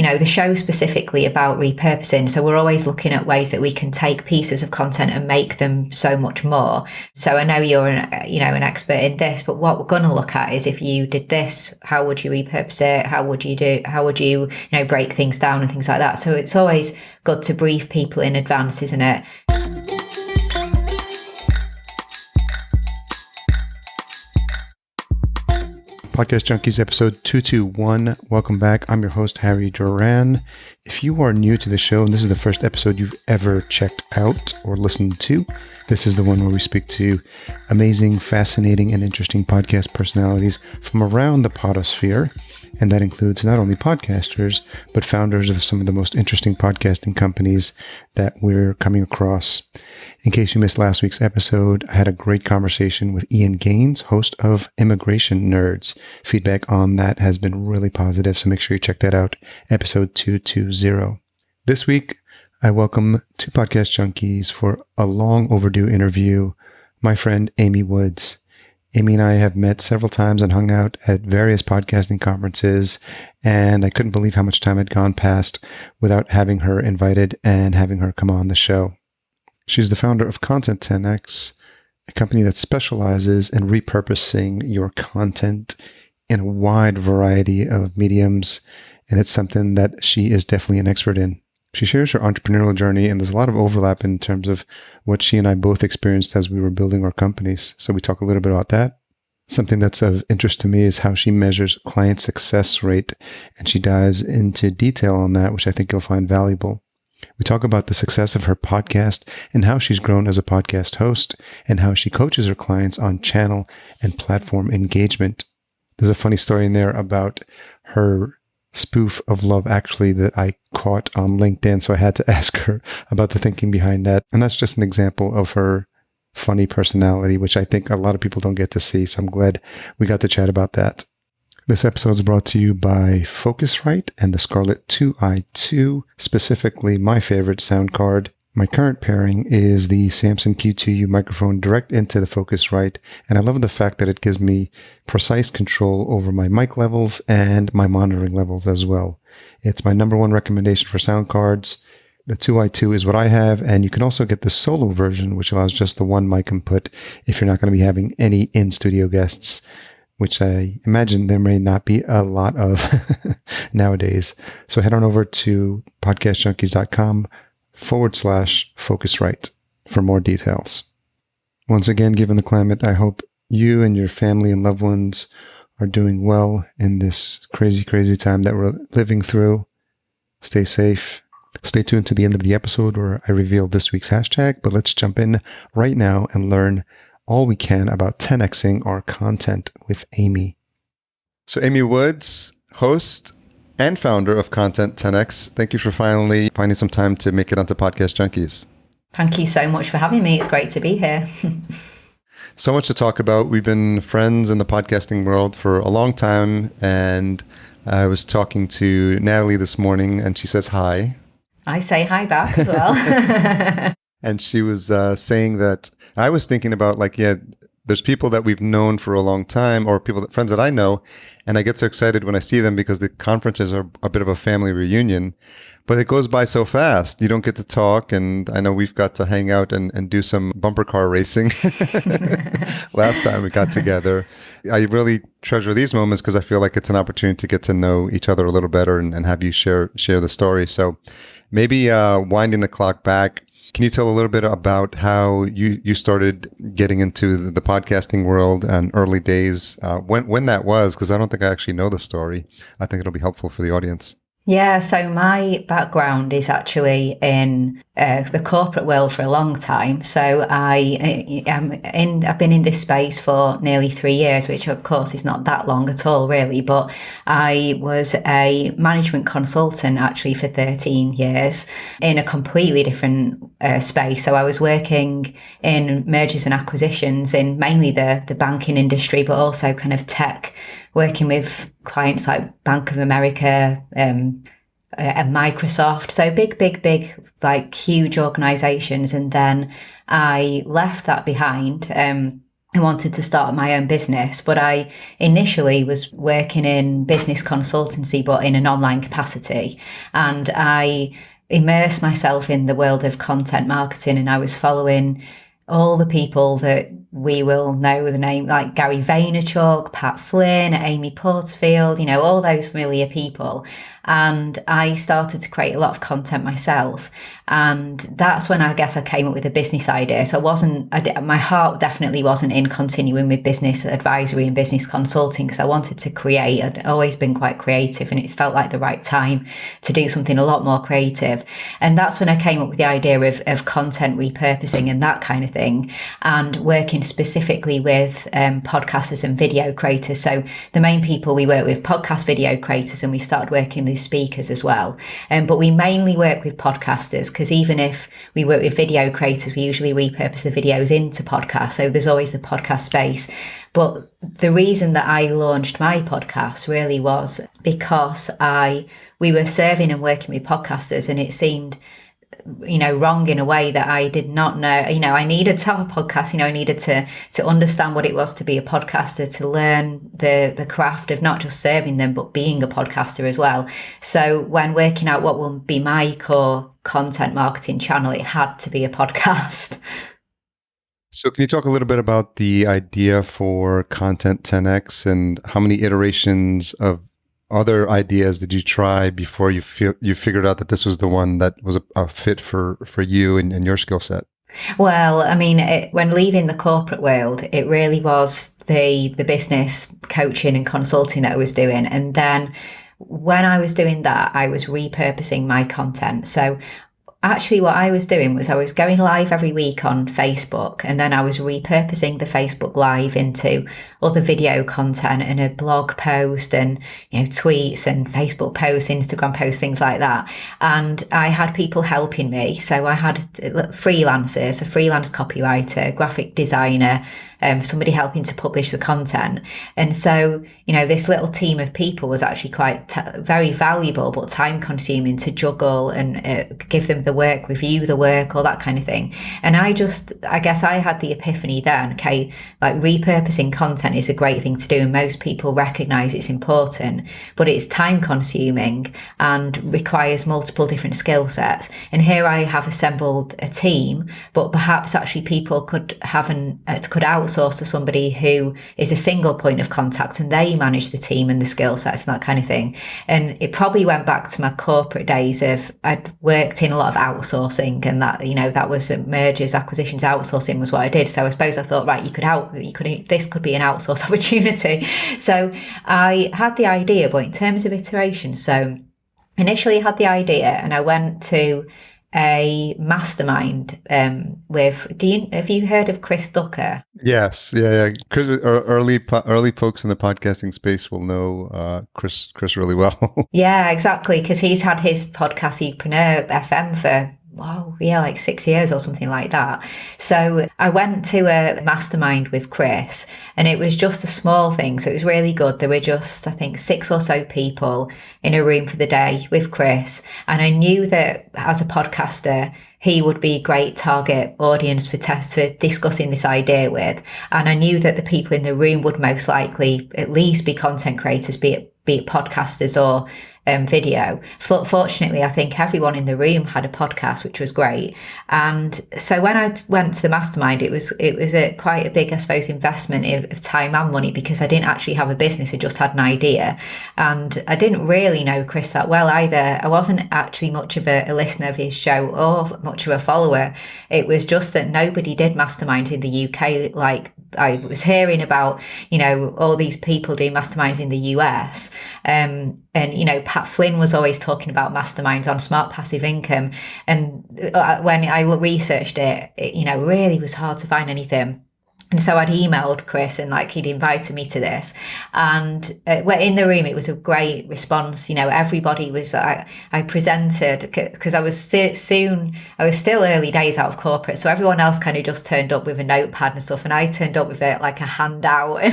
the show specifically about repurposing. So we're always looking at ways that we can take pieces of content and make them so much more. So I know you're an expert in this, but what we're going to look at is if you did this, how would you repurpose it? How would you break things down and things like that. So it's always good to brief people in advance, isn't it? Podcast Junkies episode 221. Welcome back. I'm your host, Harry Duran. If you are new to the show and this is the first episode you've ever checked out or listened to, this is the one where we speak to amazing, fascinating, and interesting podcast personalities from around the podosphere. And that includes not only podcasters, but founders of some of the most interesting podcasting companies that we're coming across. In case you missed last week's episode, I had a great conversation with Ian Gaines, host of Immigration Nerds. Feedback on that has been really positive, so make sure you check that out, episode 220. This week, I welcome two podcast junkies for a long overdue interview, my friend Amy Woods. Amy and I have met several times and hung out at various podcasting conferences, and I couldn't believe how much time had gone past without having her invited and having her come on the show. She's the founder of Content 10X, a company that specializes in repurposing your content in a wide variety of mediums, and it's something that she is definitely an expert in. She shares her entrepreneurial journey, and there's a lot of overlap in terms of what she and I both experienced as we were building our companies. So we talk a little bit about that. Something that's of interest to me is how she measures client success rate, and she dives into detail on that, which I think you'll find valuable. We talk about the success of her podcast and how she's grown as a podcast host and how she coaches her clients on channel and platform engagement. There's a funny story in there about her spoof of Love Actually that I caught on LinkedIn, so I had to ask her about the thinking behind that. And that's just an example of her funny personality, which I think a lot of people don't get to see, so I'm glad we got to chat about that. This episode is brought to you by Focusrite and the Scarlett 2i2, specifically my favorite sound card. My current pairing is the Samson Q2U microphone direct into the Focusrite, and I love the fact that it gives me precise control over my mic levels and my monitoring levels as well. It's my number one recommendation for sound cards. The 2i2 is what I have, and you can also get the solo version, which allows just the one mic input if you're not going to be having any in-studio guests, which I imagine there may not be a lot of nowadays. So head on over to podcastjunkies.com/Focusrite for more details. Once again, given the climate, I hope you and your family and loved ones are doing well in this crazy, crazy time that we're living through. Stay safe. Stay tuned to the end of the episode where I reveal this week's hashtag, but let's jump in right now and learn all we can about 10xing our content with Amy. So Amy Woods, host and founder of Content 10X. Thank you for finally finding some time to make it onto Podcast Junkies. Thank you so much for having me. It's great to be here. So much to talk about. We've been friends in the podcasting world for a long time, and I was talking to Natalie this morning, and she says hi. I say hi back as well. And she was saying that I was thinking about there's people that we've known for a long time, or friends that I know, and I get so excited when I see them because the conferences are a bit of a family reunion, but it goes by so fast. You don't get to talk, and I know we've got to hang out and do some bumper car racing last time we got together. I really treasure these moments because I feel like it's an opportunity to get to know each other a little better and have you share the story. So maybe winding the clock back, can you tell a little bit about how you started getting into the podcasting world and early days, when that was? Because I don't think I actually know the story. I think it'll be helpful for the audience. Yeah, so my background is actually in the corporate world for a long time. So I've been in this space for nearly 3 years, which of course is not that long at all, really. But I was a management consultant actually for 13 years in a completely different space. So I was working in mergers and acquisitions in mainly the banking industry, but also kind of tech, working with clients like Bank of America, and Microsoft. So big, like huge organizations. And then I left that behind I wanted to start my own business, but I initially was working in business consultancy, but in an online capacity. And I immersed myself in the world of content marketing, and I was following all the people that we will know the name, like Gary Vaynerchuk, Pat Flynn, Amy Porterfield, all those familiar people. And I started to create a lot of content myself. And that's when I guess I came up with a business idea. So my heart definitely wasn't in continuing with business advisory and business consulting, because I wanted to create. I'd always been quite creative, and it felt like the right time to do something a lot more creative. And that's when I came up with the idea of content repurposing and that kind of thing, and working specifically with podcasters and video creators. So the main people we work with, podcast video creators, and we started working with speakers as well. But we mainly work with podcasters, because even if we work with video creators, we usually repurpose the videos into podcasts. So there's always the podcast space. But the reason that I launched my podcast really was because we were serving and working with podcasters, and it seemed wrong in a way that I did not know. I needed to have a podcast. I needed to understand what it was to be a podcaster, to learn the craft of not just serving them, but being a podcaster as well. So when working out what will be my core content marketing channel, it had to be a podcast. So can you talk a little bit about the idea for Content 10X and how many iterations of other ideas did you try before you figured out that this was the one that was a fit for you and your skill set? Well, I mean, when leaving the corporate world, it really was the business coaching and consulting that I was doing. And then when I was doing that, I was repurposing my content. So actually what I was doing was I was going live every week on Facebook, and then I was repurposing the Facebook Live into other video content and a blog post and tweets and Facebook posts, Instagram posts, things like that. And I had people helping me. So I had freelancers, a freelance copywriter, graphic designer, somebody helping to publish the content. And so, this little team of people was actually quite very valuable, but time consuming to juggle and give them the work, review the work, all that kind of thing. And I guess I had the epiphany then, okay, like repurposing content is a great thing to do, and most people recognize it's important, but it's time consuming and requires multiple different skill sets. And here I have assembled a team, but perhaps actually people could outsource to somebody who is a single point of contact, and they manage the team and the skill sets and that kind of thing. And it probably went back to my corporate days of I'd worked in a lot of outsourcing, and that that was mergers, acquisitions, outsourcing was what I did. So I suppose I thought, right, this could be an outsource opportunity. So I had the idea, but in terms of iteration, so initially I had the idea and I went to a mastermind have you heard of Chris Ducker? Yes, yeah. Chris, early folks in the podcasting space will know Chris really well. Yeah, exactly, because he's had his podcast Entrepreneur FM for like 6 years or something like that. So I went to a mastermind with Chris, and it was just a small thing, so it was really good. There were just, I think, 6 or so people in a room for the day with Chris, and I knew that as a podcaster he would be a great target audience for discussing this idea with. And I knew that the people in the room would most likely at least be content creators, be it podcasters or video. Fortunately, I think everyone in the room had a podcast, which was great. And so when I went to the mastermind, it was quite a big, I suppose, investment of time and money, because I didn't actually have a business. I just had an idea, and I didn't really know Chris that well either. I wasn't actually much of a listener of his show or much of a follower. It was just that nobody did masterminds in the UK. Like, I was hearing about, all these people doing masterminds in the US. And, Pat Flynn was always talking about masterminds on smart passive income. And when I researched it, really was hard to find anything. And so I'd emailed Chris, and he'd invited me to this, and in the room it was a great response. Everybody was. I presented because I was still early days out of corporate, so everyone else kind of just turned up with a notepad and stuff, and I turned up with a handout and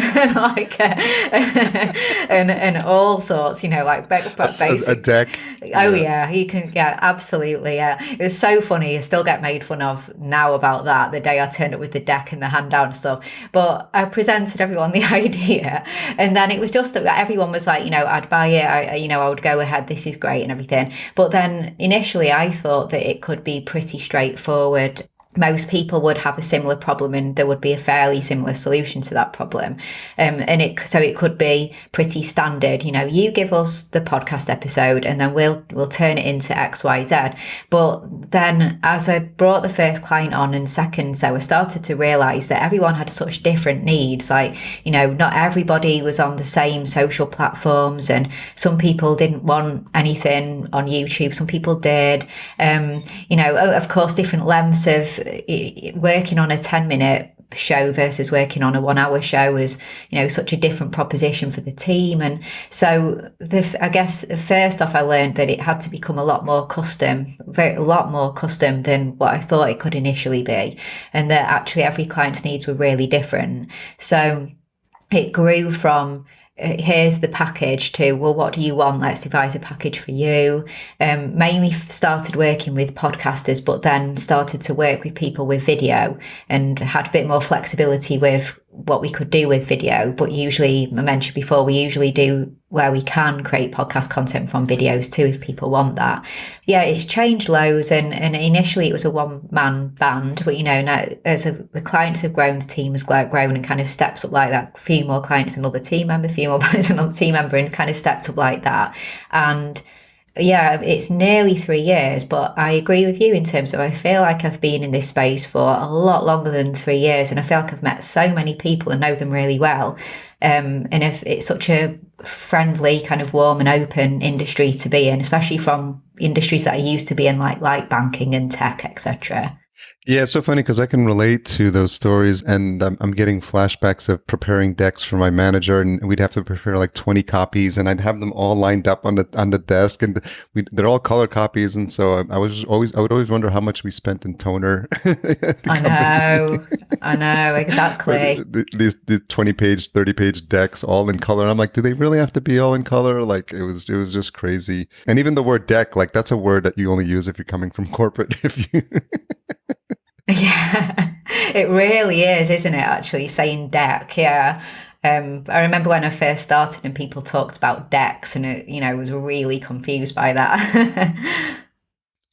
and all sorts. Basic a deck. Oh yeah, you can. Yeah, absolutely. Yeah, it was so funny. I still get made fun of now about that. The day I turned up with the deck and the handout and stuff. stuff. But I presented everyone the idea, and then it was just that everyone was like, I'd buy it, I would go ahead, this is great and everything. But then initially I thought that it could be pretty straightforward. Most people would have a similar problem and there would be a fairly similar solution to that problem. So it could be pretty standard. You give us the podcast episode and then we'll turn it into XYZ. But then as I brought the first client on and second, so I started to realise that everyone had such different needs. Like, not everybody was on the same social platforms, and some people didn't want anything on YouTube. Some people did. Of course, different lengths of working on a 10-minute show versus working on a 1-hour show is, such a different proposition for the team. And so I guess first off, I learned that it had to become a lot more custom than what I thought it could initially be. And that actually every client's needs were really different. So it grew from here's the package to, well, what do you want? Let's devise a package for you. Mainly started working with podcasters, but then started to work with people with video and had a bit more flexibility with what we could do with video. But usually, I mentioned before, we usually do where we can create podcast content from videos too, if people want that. Yeah, it's changed loads. And initially it was a one-man band, but now as the clients have grown, the team has grown and kind of steps up like that. A few more clients, another team member, a few more clients, another team member, and kind of stepped up like that. And yeah, it's nearly 3 years, but I agree with you in terms of I feel like I've been in this space for a lot longer than 3 years, and I feel like I've met so many people and know them really well. And if it's such a friendly, kind of warm and open industry to be in, especially from industries that I used to be in, like banking and tech, etc. Yeah, it's so funny because I can relate to those stories, and I'm getting flashbacks of preparing decks for my manager, and we'd have to prepare like 20 copies, and I'd have them all lined up on the desk, and they're all color copies, and so I would always wonder how much we spent in toner. I know, exactly. These 20-page, 30-page decks all in color, and I'm like, do they really have to be all in color? Like it was just crazy. And even the word deck, like that's a word that you only use if you're coming from corporate. Yeah, it really is, isn't it? Actually, saying deck, yeah. I remember when I first started and people talked about decks, and I was really confused by that.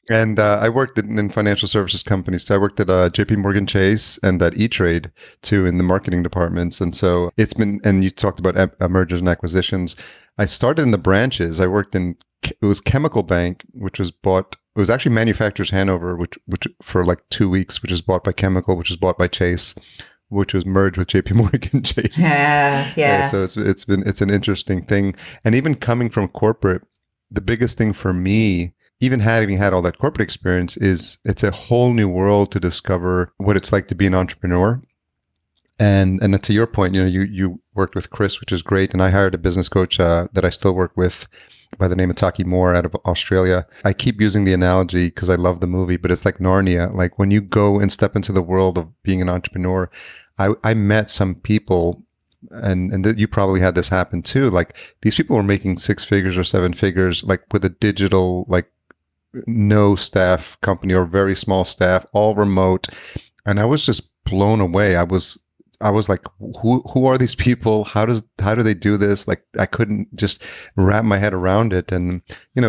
And I worked in financial services companies. So I worked at JP Morgan Chase and at E-Trade too in the marketing departments. And so it's been, and you talked about mergers and acquisitions. I started in the branches. I worked it was Chemical Bank, which was bought. It was actually Manufacturers Hanover, which for like 2 weeks, which was bought by Chemical, which was bought by Chase, which was merged with JP Morgan Chase. Yeah. So it's an interesting thing. And even coming from corporate, the biggest thing for me, even having had all that corporate experience, is it's a whole new world to discover what it's like to be an entrepreneur. And to your point, you worked with Chris, which is great. And I hired a business coach that I still work with by the name of Taki Moore out of Australia. I keep using the analogy because I love the movie, but it's like Narnia. Like when you go and step into the world of being an entrepreneur, I met some people, and you probably had this happen too. Like these people were making 6 figures or 7 figures, like with a digital, like no staff company or very small staff, all remote. And I was just blown away. I was like, who are these people? How do they do this? Like I couldn't just wrap my head around it. And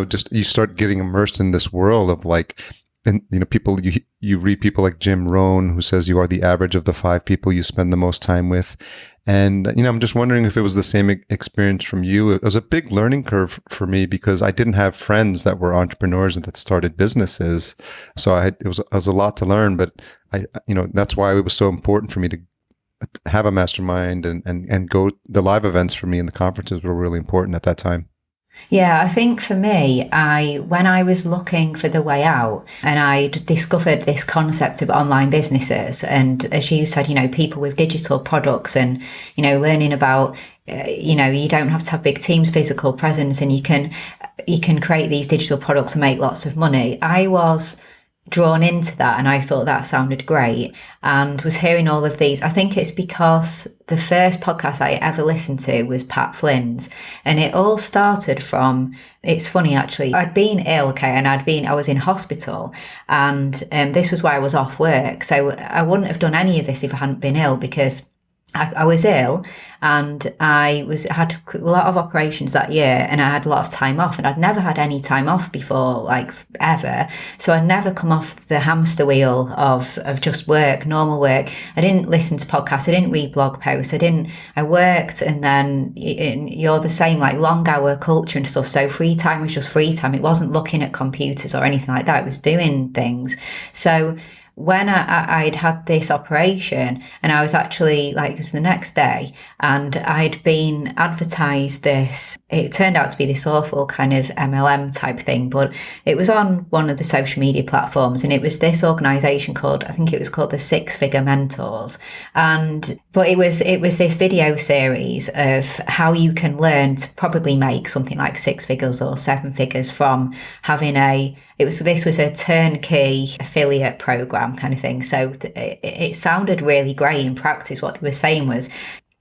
just you start getting immersed in this world of like, and people, you read people like Jim Rohn, who says you are the average of the 5 people you spend the most time with. And I'm just wondering if it was the same experience from you. It was a big learning curve for me because I didn't have friends that were entrepreneurs and that started businesses. So it was a lot to learn, but that's why it was so important for me to have a mastermind and go. The live events for me and the conferences were really important at that time. Yeah, I think for me, when I was looking for the way out and I discovered this concept of online businesses, and as you said, people with digital products and, learning about, you don't have to have big teams, physical presence, and you can create these digital products and make lots of money. I was drawn into that, and I thought that sounded great, and was hearing all of these. I think it's because the first podcast I ever listened to was Pat Flynn's, and it all started from, it's funny actually, I'd been ill, okay, and I was in hospital, and this was why I was off work, so I wouldn't have done any of this if I hadn't been ill, because I was ill, and I had a lot of operations that year, and I had a lot of time off, and I'd never had any time off before, like ever. So I'd never come off the hamster wheel of just work, normal work. I didn't listen to podcasts. I didn't read blog posts. I worked, and then you're the same, like long hour culture and stuff. So free time was just free time. It wasn't looking at computers or anything like that. It was doing things. So when I'd had this operation, and I was actually, like, it was the next day, and I'd been advertised this, it turned out to be this awful kind of MLM type thing, but it was on one of the social media platforms, and it was this organization called, I think it was called the Six Figure Mentors. But it was this video series of how you can learn to probably make something like 6 figures or 7 figures from having this was a turnkey affiliate program kind of thing. So it sounded really great in practice. What they were saying was,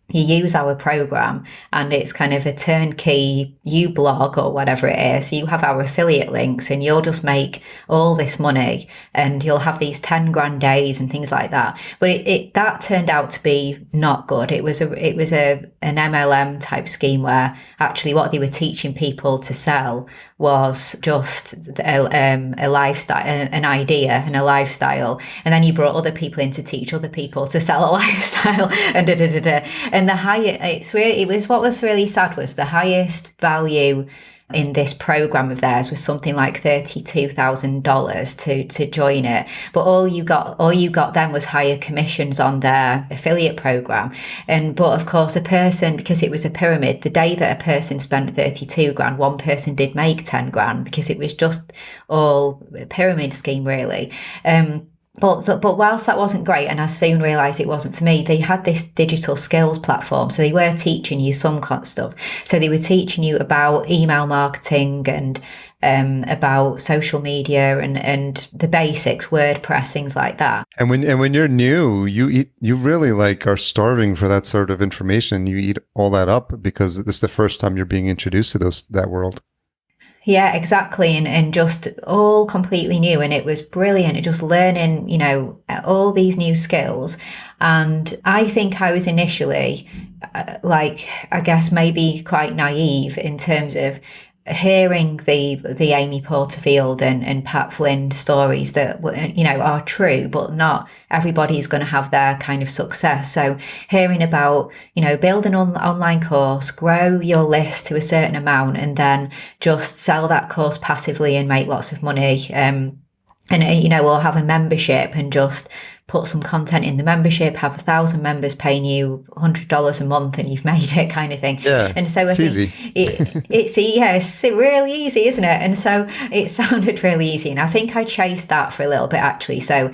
you use our program, and it's kind of a turnkey, you blog or whatever it is, you have our affiliate links, and you'll just make all this money, and you'll have these 10 grand days and things like that. But that turned out to be not good. It was an MLM type scheme, where actually what they were teaching people to sell was just a lifestyle, an idea and a lifestyle, and then you brought other people in to teach other people to sell a lifestyle, and and what was really sad was the highest value in this program of theirs was something like $32,000 to join it, but all you got then was higher commissions on their affiliate program. But of course, a person, because it was a pyramid, the day that a person spent 32 grand, one person did make 10 grand, because it was just all a pyramid scheme, really. But whilst that wasn't great, and I soon realised it wasn't for me, they had this digital skills platform. So they were teaching you some kind of stuff. So they were teaching you about email marketing and about social media and the basics, WordPress, things like that. And when you're new, you really like are starving for that sort of information. You eat all that up because this is the first time you're being introduced to that world. Yeah, exactly. And just all completely new. And it was brilliant. Just learning, all these new skills. And I think I was initially, I guess maybe quite naive in terms of hearing the Amy Porterfield and Pat Flynn stories that, are true, but not everybody's going to have their kind of success. So hearing about, build an online course, grow your list to a certain amount, and then just sell that course passively and make lots of money. Or have a membership and just put some content in the membership, have 1,000 members paying you $100 a month, and you've made it, kind of thing. Yeah, and so I think it's really easy, isn't it? And so it sounded really easy, and I think I chased that for a little bit, actually. So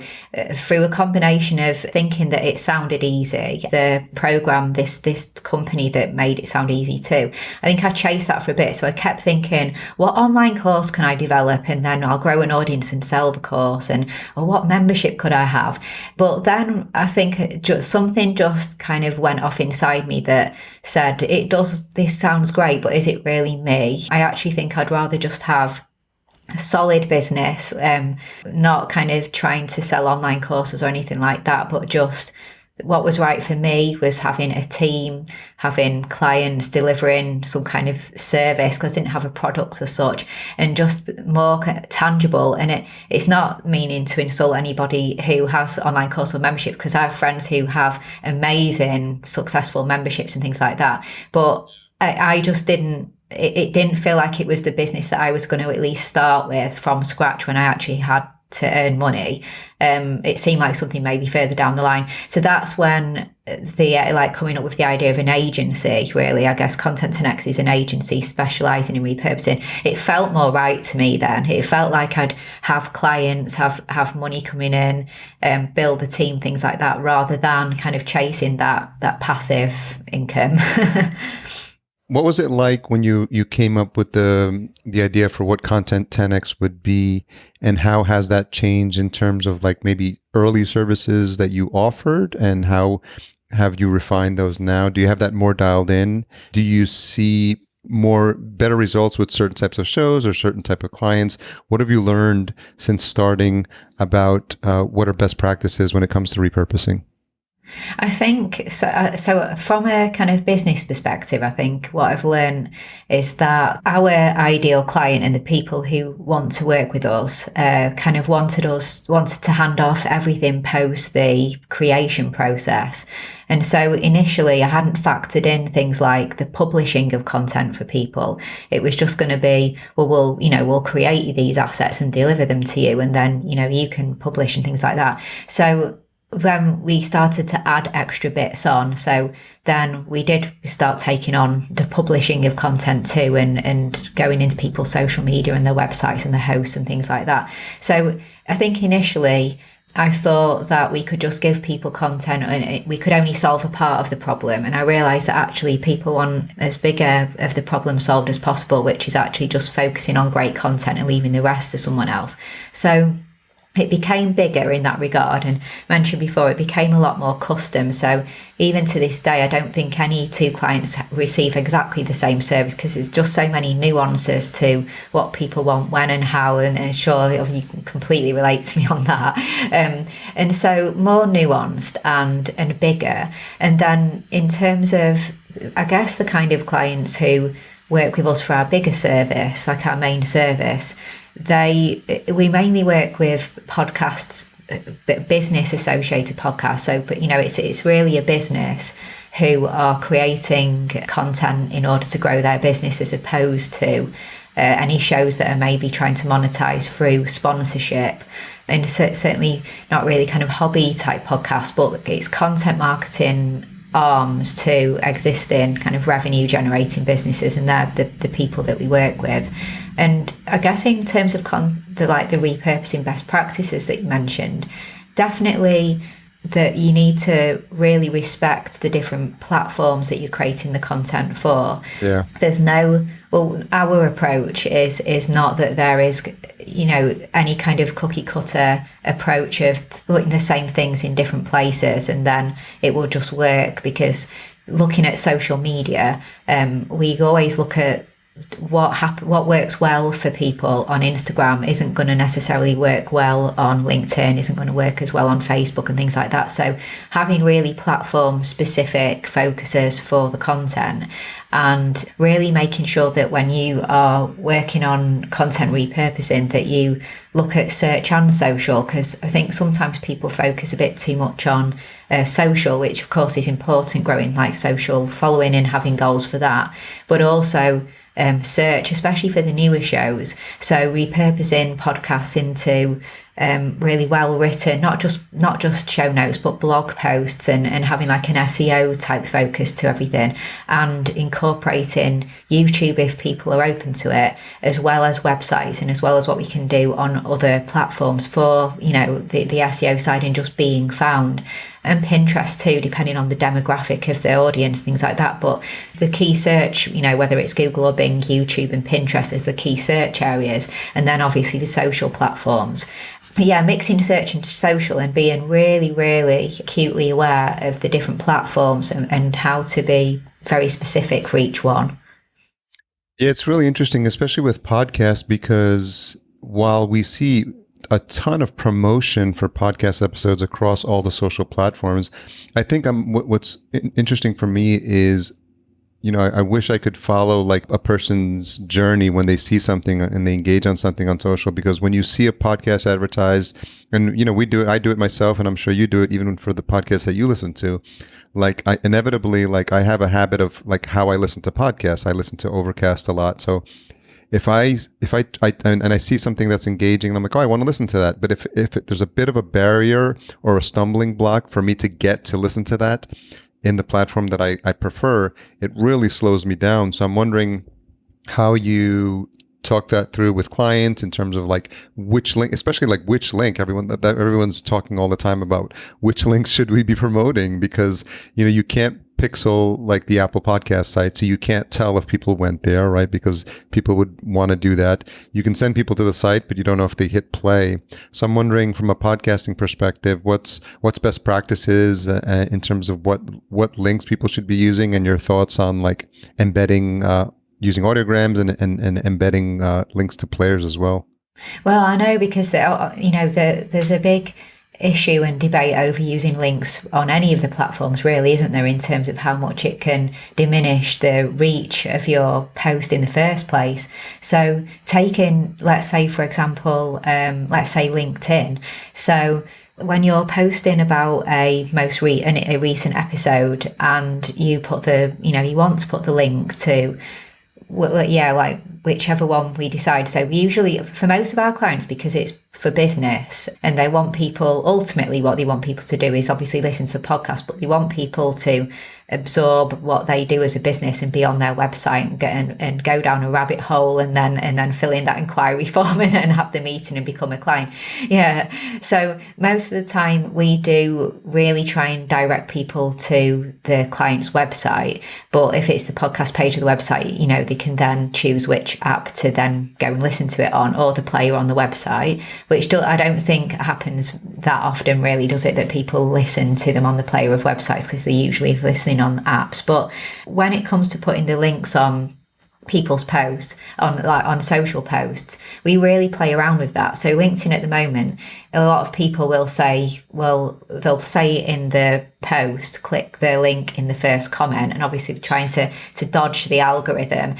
through a combination of thinking that it sounded easy, the program, this company that made it sound easy too, I think I chased that for a bit. So I kept thinking, what online course can I develop, and then I'll grow an audience and sell the course, or what membership could I have? But then I think something just kind of went off inside me that said, this sounds great, but is it really me? I actually think I'd rather just have a solid business, not kind of trying to sell online courses or anything like that, but just what was right for me was having a team, having clients, delivering some kind of service, because I didn't have a product as such, and just more tangible. And it's not meaning to insult anybody who has online course or membership, because I have friends who have amazing, successful memberships and things like that. But I just didn't, it didn't feel like it was the business that I was going to at least start with from scratch when I actually had to earn money. It seemed like something maybe further down the line. So that's when coming up with the idea of an agency, really. I guess Content 10X is an agency specialising in repurposing. It felt more right to me then. It felt like I'd have clients, have money coming in, build a team, things like that, rather than kind of chasing that passive income. What was it like when you came up with the idea for what Content 10x would be, and how has that changed in terms of like maybe early services that you offered, and how have you refined those now? Do you have that more dialed in? Do you see more better results with certain types of shows or certain type of clients? What have you learned since starting about what are best practices when it comes to repurposing? I think so. So, from a kind of business perspective, I think what I've learned is that our ideal client and the people who want to work with us kind of wanted to hand off everything post the creation process. And so initially I hadn't factored in things like the publishing of content for people. It was just going to be, well, we'll create these assets and deliver them to you, and then, you can publish and things like that. So then we started to add extra bits on. So then we did start taking on the publishing of content too, and going into people's social media and their websites and their hosts and things like that. So I think initially I thought that we could just give people content and we could only solve a part of the problem. And I realised that actually people want as big of the problem solved as possible, which is actually just focusing on great content and leaving the rest to someone else. So it became bigger in that regard, and mentioned before, it became a lot more custom. So even to this day, I don't think any two clients receive exactly the same service, because there's just so many nuances to what people want, when and how, and sure, you can completely relate to me on that. And so more nuanced and bigger. And then in terms of, I guess, the kind of clients who work with us for our bigger service, like our main service, we mainly work with podcasts, business associated podcasts. So, but it's really a business who are creating content in order to grow their business, as opposed to any shows that are maybe trying to monetize through sponsorship. And certainly not really kind of hobby type podcasts, but it's content marketing arms to existing kind of revenue generating businesses, and they're the people that we work with. And I guess in terms of the repurposing best practices that you mentioned, definitely that you need to really respect the different platforms that you're creating the content for. Yeah. Our approach is not that there is, any kind of cookie cutter approach of putting the same things in different places and then it will just work. Because looking at social media, we always look at what works well for people on Instagram isn't going to necessarily work well on LinkedIn, isn't going to work as well on Facebook and things like that. So having really platform specific focuses for the content, and really making sure that when you are working on content repurposing, that you look at search and social, because I think sometimes people focus a bit too much on social, which of course is important, growing like social following and having goals for that, but also search, especially for the newer shows. So repurposing podcasts into really well written, not just show notes, but blog posts, and having like an SEO type focus to everything, and incorporating YouTube if people are open to it, as well as websites, and as well as what we can do on other platforms for the SEO side and just being found. And Pinterest too, depending on the demographic of the audience, things like that. But the key search, whether it's Google or Bing, YouTube and Pinterest is the key search areas. And then obviously the social platforms. But yeah, mixing search and social and being really, really acutely aware of the different platforms and how to be very specific for each one. Yeah, it's really interesting, especially with podcasts, because while we see a ton of promotion for podcast episodes across all the social platforms, I think what's interesting for me is, I wish I could follow like a person's journey when they see something and they engage on something on social. Because when you see a podcast advertised, and we do it, I do it myself, and I'm sure you do it even for the podcast that you listen to. Like I have a habit of like how I listen to podcasts. I listen to Overcast a lot, so if I see something that's engaging, and I'm like, oh, I want to listen to that. But if there's a bit of a barrier or a stumbling block for me to get to listen to that in the platform that I prefer, it really slows me down. So I'm wondering how you talk that through with clients in terms of like which link, especially like which link. Everyone's talking all the time about which links should we be promoting, because you can't pixel like the Apple Podcast site, so you can't tell if people went there, right? Because people would want to do that. You can send people to the site, but you don't know if they hit play. So I'm wondering, from a podcasting perspective, what's best practices in terms of what links people should be using, and your thoughts on like embedding, using audiograms and embedding links to players as well. Well, I know because there's a big issue and debate over using links on any of the platforms, really, isn't there, in terms of how much it can diminish the reach of your post in the first place. So taking, let's say, for example, let's say LinkedIn. So when you're posting about a recent episode and you put you want to put the link to, like whichever one we decide. So we usually, for most of our clients, because it's for business and they want people, ultimately what they want people to do is obviously listen to the podcast, but they want people to absorb what they do as a business and be on their website and go down a rabbit hole and then fill in that inquiry form and have the meeting and become a client. Yeah. So most of the time we do really try and direct people to the client's website. But if it's the podcast page of the website, they can then choose which app to then go and listen to it on, or the player on the website, which I don't think happens that often, really, does it, that people listen to them on the player of websites, because they're usually listening on apps. But when it comes to putting the links on people's posts, on social posts, we really play around with that. So LinkedIn at the moment, a lot of people will say, they'll say in the post, click the link in the first comment, and obviously trying to dodge the algorithm.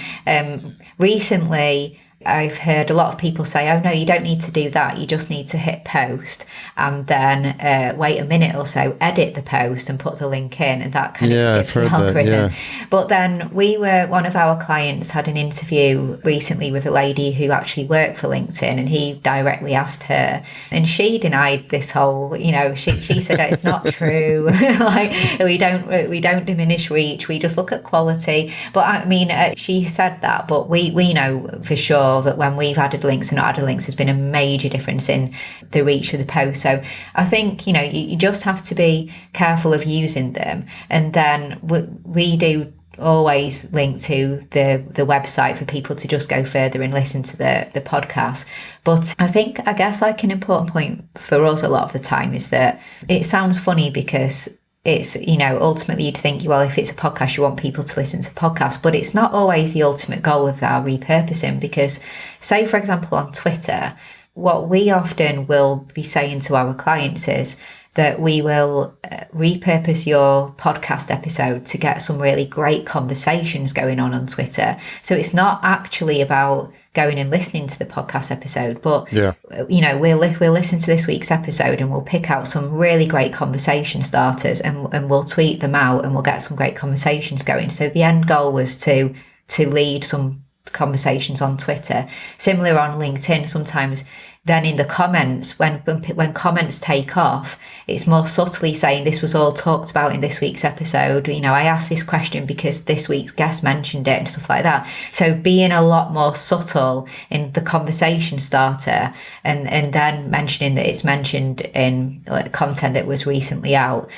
Recently, I've heard a lot of people say, oh no, you don't need to do that. You just need to hit post and then wait a minute or so, edit the post and put the link in, and that kind of skips the algorithm. But then one of our clients had an interview recently with a lady who actually worked for LinkedIn, and he directly asked her, and she denied this whole, she said it's not true. Like we don't diminish reach, we just look at quality. But I mean, she said that, but we know for sure that when we've added links and not added links, there's been a major difference in the reach of the post. So I think, you just have to be careful of using them. And then we do always link to the website for people to just go further and listen to the podcast. But I guess like an important point for us a lot of the time is that it sounds funny because it's, ultimately you'd think, well, if it's a podcast, you want people to listen to podcasts, but it's not always the ultimate goal of our repurposing. Because say, for example, on Twitter, what we often will be saying to our clients is that we will repurpose your podcast episode to get some really great conversations going on Twitter. So it's not actually about going and listening to the podcast episode, but we'll listen to this week's episode and we'll pick out some really great conversation starters and we'll tweet them out and we'll get some great conversations going. So the end goal was to lead some conversations on Twitter. Similar on LinkedIn, sometimes then in the comments, when comments take off, it's more subtly saying this was all talked about in this week's episode. I asked this question because this week's guest mentioned it and stuff like that. So being a lot more subtle in the conversation starter and then mentioning that it's mentioned in content that was recently out.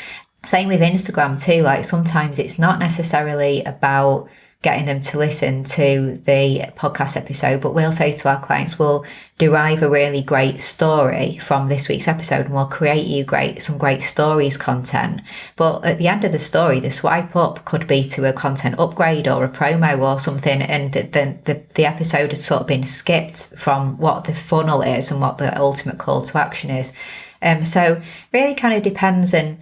Same with Instagram too. Like sometimes it's not necessarily about getting them to listen to the podcast episode, but we'll say to our clients, we'll derive a really great story from this week's episode and we'll create you some great stories content. But at the end of the story, the swipe up could be to a content upgrade or a promo or something, and the episode has sort of been skipped from what the funnel is and what the ultimate call to action is. So really kind of depends. And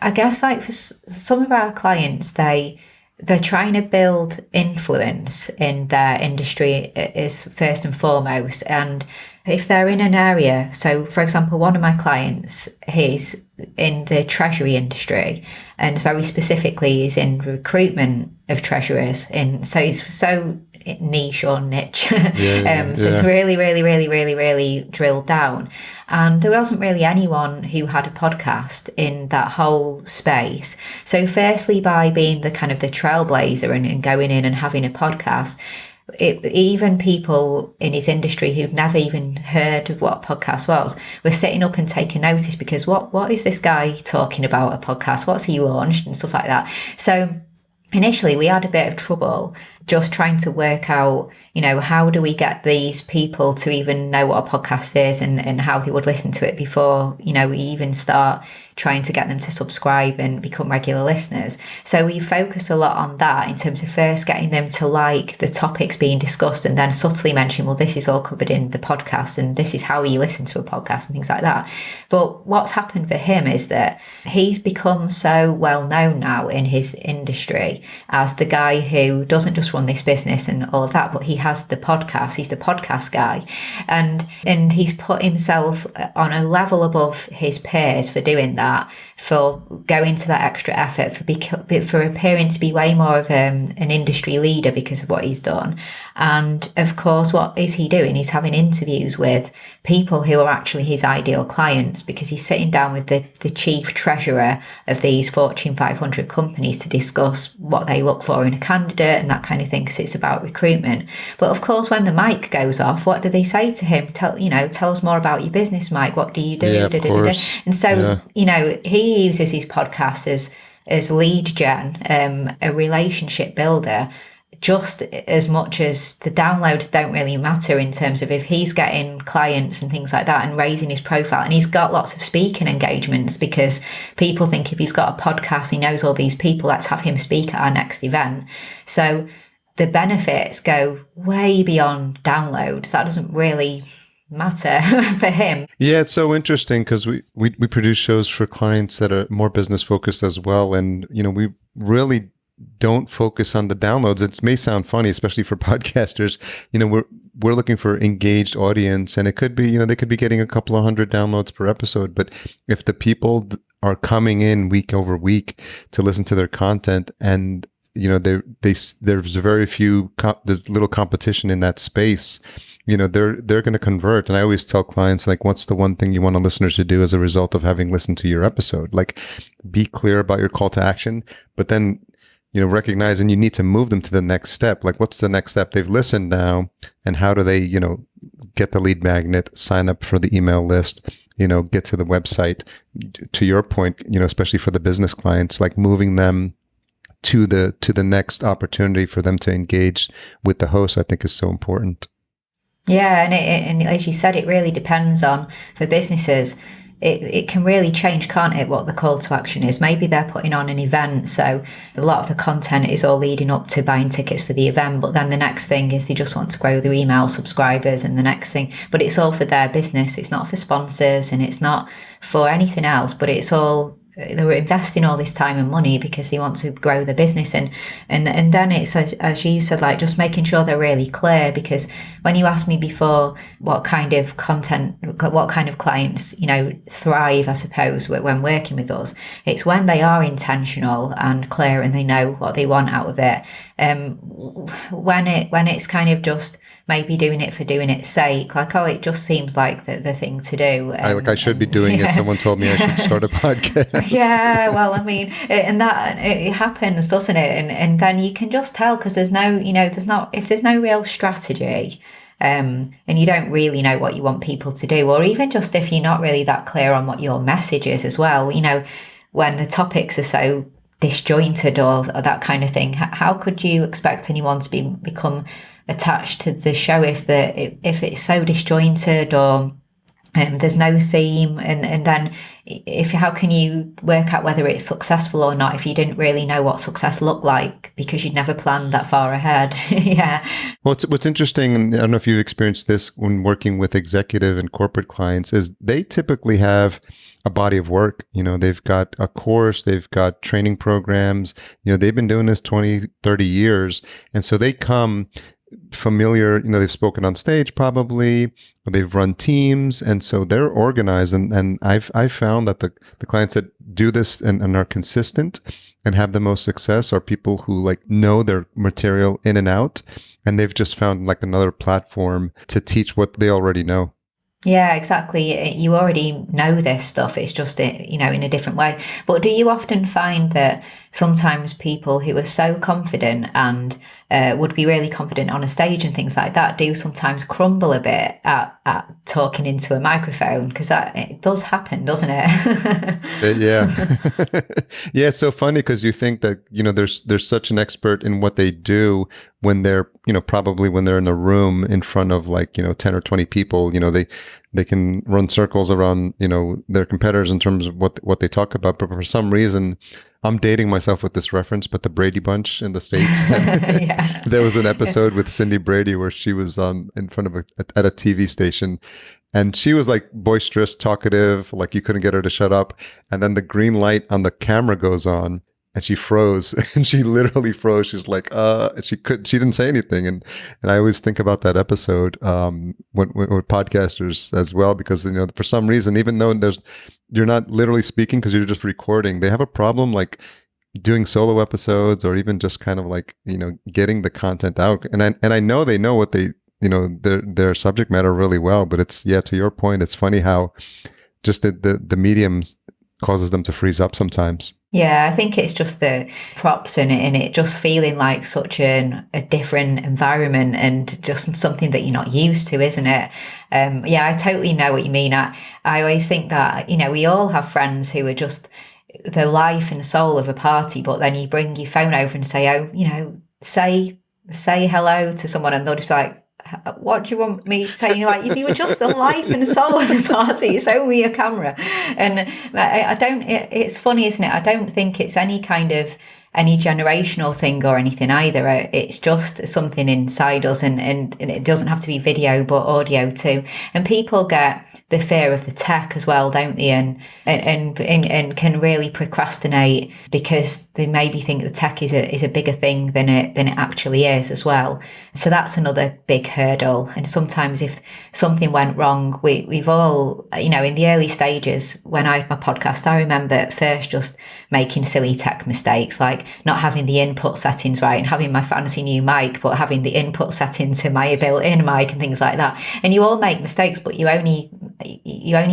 I guess like for some of our clients, they're trying to build influence in their industry is first and foremost. And if they're in an area, so for example, one of my clients, he's in the treasury industry and very specifically is in recruitment of treasurers. So it's so niche or niche. So it's really, really, really, really, really drilled down. And there wasn't really anyone who had a podcast in that whole space. So firstly, by being the kind of the trailblazer and going in and having a podcast, even people in his industry who'd never even heard of what a podcast was were sitting up and taking notice, because what is this guy talking about, a podcast? What's he launched and stuff like that? So initially we had a bit of trouble just trying to work out, how do we get these people to even know what a podcast is, and how they would listen to it before, we even start trying to get them to subscribe and become regular listeners. So we focus a lot on that in terms of first getting them to like the topics being discussed, and then subtly mention, well, this is all covered in the podcast and this is how you listen to a podcast and things like that. But what's happened for him is that he's become so well known now in his industry as the guy who doesn't just run this business and all of that, but he has the podcast. He's the podcast guy, and he's put himself on a level above his peers for doing that, for going to that extra effort, for appearing to be way more of an industry leader because of what he's done. And of course, what is he doing? He's having interviews with people who are actually his ideal clients, because he's sitting down with the chief treasurer of these Fortune 500 companies to discuss what they look for in a candidate and that kind of thing, because it's about recruitment. But of course, when the mic goes off, what do they say to him? Tell us more about your business, Mike. What do you do? Yeah, of course. And so, he uses his podcast as lead gen, a relationship builder, just as much as the downloads don't really matter, in terms of if he's getting clients and things like that and raising his profile. And he's got lots of speaking engagements, because people think if he's got a podcast, he knows all these people, let's have him speak at our next event. So the benefits go way beyond downloads. That doesn't really matter for him. Yeah, it's so interesting, because we produce shows for clients that are more business focused as well. And, we really don't focus on the downloads. It may sound funny, especially for podcasters. We're looking for engaged audience, and it could be, they could be getting a couple of hundred downloads per episode. But if the people are coming in week over week to listen to their content, and there's very few, there's little competition in that space, they're going to convert. And I always tell clients, like, what's the one thing you want a listener to do as a result of having listened to your episode? Like, be clear about your call to action, but then recognizing you need to move them to the next step. Like, what's the next step? They've listened now, and how do they, get the lead magnet, sign up for the email list, get to the website? To your point, especially for the business clients, like moving them to the next opportunity for them to engage with the host, I think is so important. Yeah, and as you said, it really depends on, for businesses, it can really change, can't it, what the call to action is. Maybe they're putting on an event, so a lot of the content is all leading up to buying tickets for the event, but then the next thing is they just want to grow their email subscribers, and the next thing, but it's all for their business. It's not for sponsors, and it's not for anything else, but it's all, they were investing all this time and money because they want to grow the business. And then it's, as you said, like, just making sure they're really clear, because when you asked me before what kind of content, what kind of clients, thrive, I suppose, when working with us, it's when they are intentional and clear and they know what they want out of it. When it's kind of just maybe doing it for doing its sake, like, oh, it just seems like the thing to do. I should be doing it. Someone told me I should start a podcast. Yeah, well, I mean, and that it happens, doesn't it? And then you can just tell, because there's no, if there's no real strategy, and you don't really know what you want people to do, or even just if you're not really that clear on what your message is as well, when the topics are so disjointed or that kind of thing, how could you expect anyone to become attached to the show if it's so disjointed, or there's no theme, and then how can you work out whether it's successful or not if you didn't really know what success looked like, because you'd never planned that far ahead? Yeah. Well, what's interesting, and I don't know if you've experienced this when working with executive and corporate clients, is they typically have a body of work. They've got a course, they've got training programs, they've been doing this 20, 30 years. And so they come familiar, they've spoken on stage probably, they've run teams, and so they're organized. And I've found that the clients that do this and are consistent and have the most success are people who like know their material in and out, and they've just found like another platform to teach what they already know. Yeah, exactly. You already know this stuff. It's just, in a different way. But do you often find that sometimes people who are so confident and would be really confident on a stage and things like that do sometimes crumble a bit at talking into a microphone? Because it does happen, doesn't it? Yeah. Yeah, it's so funny because you think that, there's such an expert in what they do when they're, probably when they're in a room in front of like, 10 or 20 people, they can run circles around, their competitors in terms of what they talk about. But for some reason, I'm dating myself with this reference, but the Brady Bunch in the States, Yeah. there was an episode with Cindy Brady where she was on in front of at a TV station, and she was like boisterous, talkative, like you couldn't get her to shut up. And then the green light on the camera goes on and she froze and she literally froze. She's like, she didn't say anything. And I always think about that episode, with podcasters as well, because, for some reason, even though you're not literally speaking because you're just recording, they have a problem like doing solo episodes or even just kind of like, getting the content out. And I know they know what they, their subject matter really well, but it's, yeah, to your point, it's funny how just the mediums causes them to freeze up sometimes. Yeah, I think it's just the props and it just feeling like such a different environment and just something that you're not used to, isn't it? Yeah, I totally know what you mean. I always think that, we all have friends who are just the life and soul of a party, but then you bring your phone over and say, oh, say hello to someone and they'll just be like, what do you want me to say? And you're like, if you were just the life and soul of the party, it's only a camera. And I don't, it's funny, isn't it? I don't think it's any kind of any generational thing or anything either. It's just something inside us, and it doesn't have to be video, but audio too. And people get the fear of the tech as well, don't they? And can really procrastinate because they maybe think the tech is a bigger thing than it actually is as well. So that's another big hurdle. And sometimes if something went wrong, we've all, in the early stages when I had my podcast, I remember at first just making silly tech mistakes, like not having the input settings right and having my fancy new mic, but having the input settings to my built-in mic and things like that. And you all make mistakes, but you only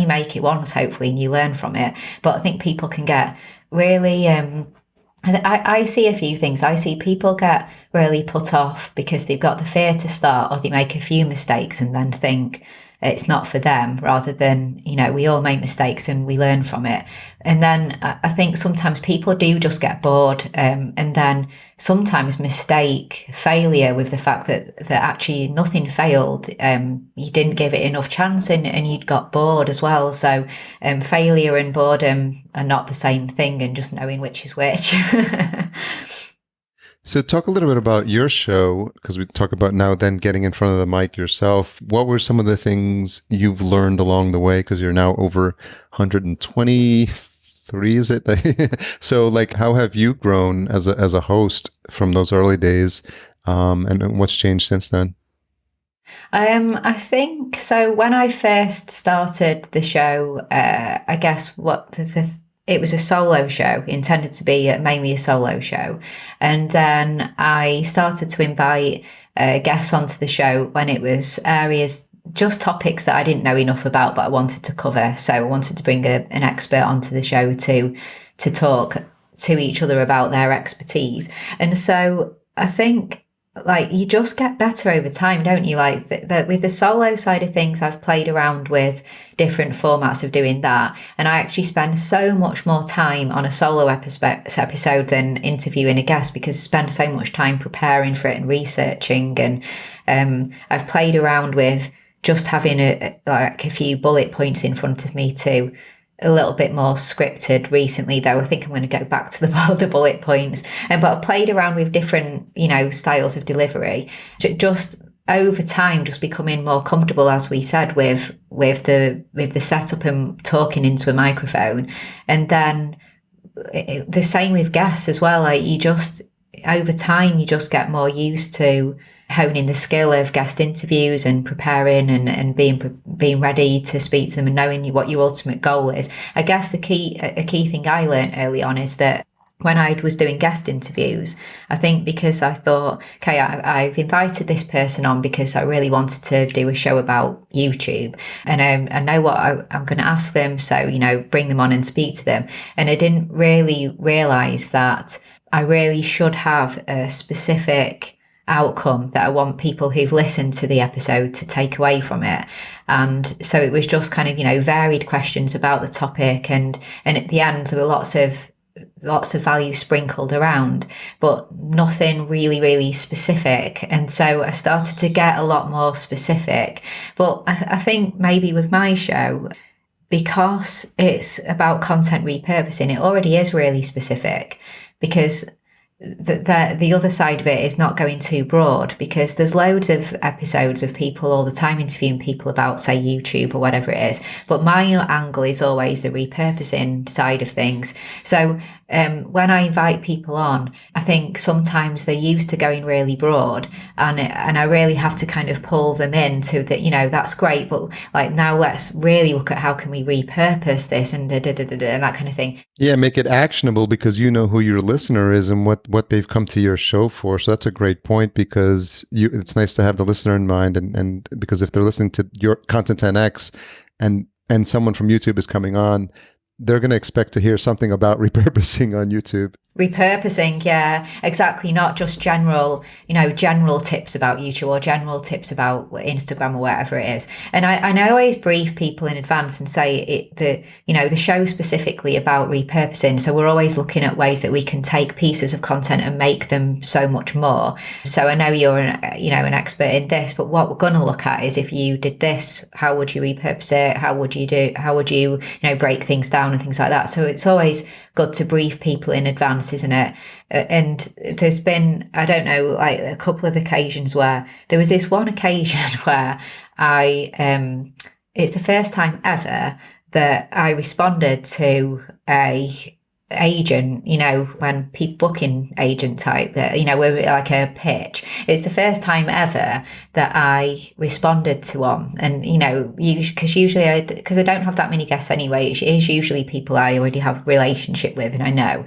make it once, hopefully, and you learn from it. But I think people can get really, I see a few things. I see people get really put off because they've got the fear to start, or they make a few mistakes and then think it's not for them, rather than, we all make mistakes and we learn from it. And then I think sometimes people do just get bored, and then sometimes mistake failure with the fact that actually nothing failed. You didn't give it enough chance and you'd got bored as well. So failure and boredom are not the same thing, and just knowing which is which. So talk a little bit about your show, because we talk about now then getting in front of the mic yourself. What were some of the things you've learned along the way? Because you're now over 123, is it? So like, how have you grown as a host from those early days? And what's changed since then? I think so. When I first started the show, I guess it was a solo show, intended to be mainly a solo show. And then I started to invite guests onto the show when it was areas, just topics that I didn't know enough about, but I wanted to cover. So I wanted to bring an expert onto the show to talk to each other about their expertise. And so I think, like, you just get better over time, don't you? Like with the solo side of things, I've played around with different formats of doing that, and I actually spend so much more time on a solo episode than interviewing a guest, because I spend so much time preparing for it and researching. And I've played around with just having a few bullet points in front of me too. A little bit more scripted recently, though. I think I'm going to go back to the bullet points. But I've played around with different, styles of delivery. Just over time, just becoming more comfortable, as we said, with the setup and talking into a microphone. And then the same with guests as well. Like, over time, you just get more used to honing the skill of guest interviews and preparing and being ready to speak to them and knowing what your ultimate goal is. I guess a key thing I learned early on is that when I was doing guest interviews, I think because I thought, okay, I've invited this person on because I really wanted to do a show about YouTube, and I know what I'm going to ask them, so, bring them on and speak to them. And I didn't really realise that I really should have a specific outcome that I want people who've listened to the episode to take away from it. And so it was just kind of, varied questions about the topic, and at the end there were lots of value sprinkled around, but nothing really specific. And so I started to get a lot more specific. But I think maybe with my show, because it's about content repurposing, it already is really specific, because the other side of it is not going too broad, because there's loads of episodes of people all the time interviewing people about, say, YouTube or whatever it is. But my angle is always the repurposing side of things. So when I invite people on, I think sometimes they're used to going really broad, and I really have to kind of pull them into that, that's great, but like, now let's really look at how can we repurpose this, and and that kind of thing. Yeah, make it actionable, because you know who your listener is and what they've come to your show for. So that's a great point, because it's nice to have the listener in mind, and because if they're listening to your Content 10X and someone from YouTube is coming on, they're going to expect to hear something about repurposing on YouTube. Repurposing, yeah, exactly. Not just general tips about YouTube or general tips about Instagram or whatever it is. And I always brief people in advance and say the show specifically about repurposing. So we're always looking at ways that we can take pieces of content and make them so much more. So I know you're an expert in this, but what we're going to look at is, if you did this, how would you repurpose it? How would you break things down and things like that? So it's always good to brief people in advance, isn't it? And there's been, I don't know, like a couple of occasions where there was this one occasion where it's the first time ever that I responded to a agent, when people booking agent type, with like a pitch. It's the first time ever that I responded to one, and because usually because I don't have that many guests anyway, it is usually people I already have a relationship with and I know,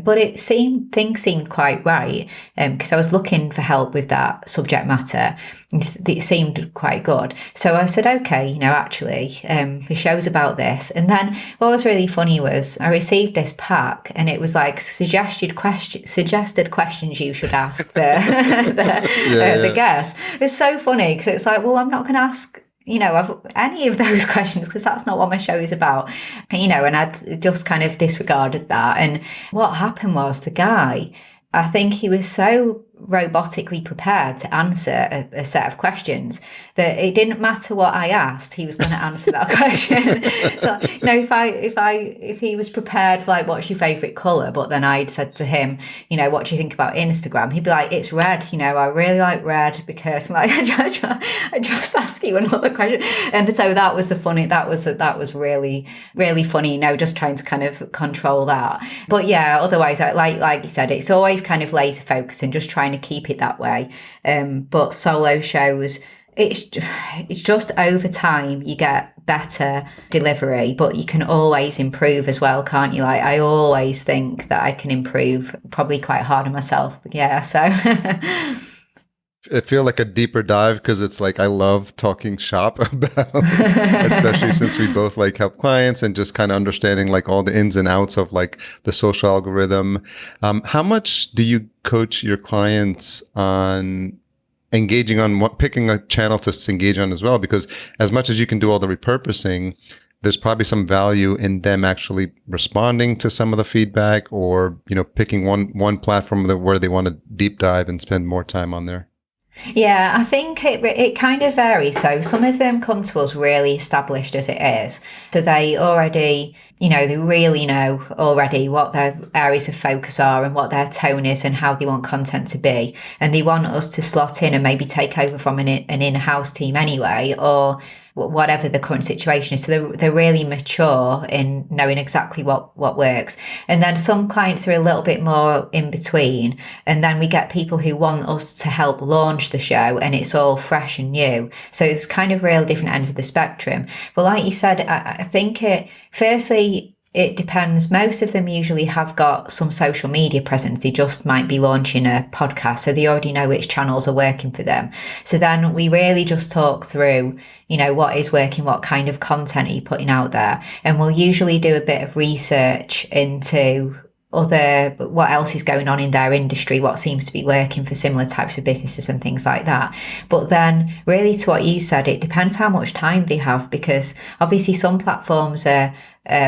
but things seemed quite right, because I was looking for help with that subject matter. It seemed quite good, so I said, okay, actually, the show's about this. And then what was really funny was I received this pack, and it was like suggested questions you should ask the guest. It's so funny, because it's like, well, I'm not going to ask any of those questions, because that's not what my show is about, and I'd just kind of disregarded that. And what happened was, the guy, I think he was so robotically prepared to answer a set of questions that it didn't matter what I asked, he was going to answer that question. So, if he was prepared for like, what's your favourite colour, but then I'd said to him, what do you think about Instagram? He'd be like, it's red, I really like red, because I'm like, I just asked you another question. And so that was that was really, really funny, just trying to kind of control that. But yeah, otherwise, like you said, it's always kind of laser focus and just trying to keep it that way. But solo shows, it's just over time you get better delivery, but you can always improve as well, can't you? Like, I always think that I can improve, probably quite hard on myself. But yeah, so I feel like a deeper dive, because it's like, I love talking shop about, especially since we both like help clients, and just kind of understanding like all the ins and outs of like the social algorithm. How much do you coach your clients on engaging on picking a channel to engage on as well? Because as much as you can do all the repurposing, there's probably some value in them actually responding to some of the feedback, or picking one platform where they want to deep dive and spend more time on there. Yeah, I think it kind of varies. So some of them come to us really established as it is. So they already, they really know already what their areas of focus are and what their tone is and how they want content to be. And they want us to slot in and maybe take over from an in-house team anyway, or whatever the current situation is. So they're really mature in knowing exactly what works. And then some clients are a little bit more in between. And then we get people who want us to help launch the show, and it's all fresh and new. So it's kind of real different ends of the spectrum. But like you said, I think firstly, it depends. Most of them usually have got some social media presence. They just might be launching a podcast, so they already know which channels are working for them. So then we really just talk through, what is working, what kind of content are you putting out there? And we'll usually do a bit of research into what else is going on in their industry, what seems to be working for similar types of businesses and things like that. But then really, to what you said, it depends how much time they have, because obviously some platforms are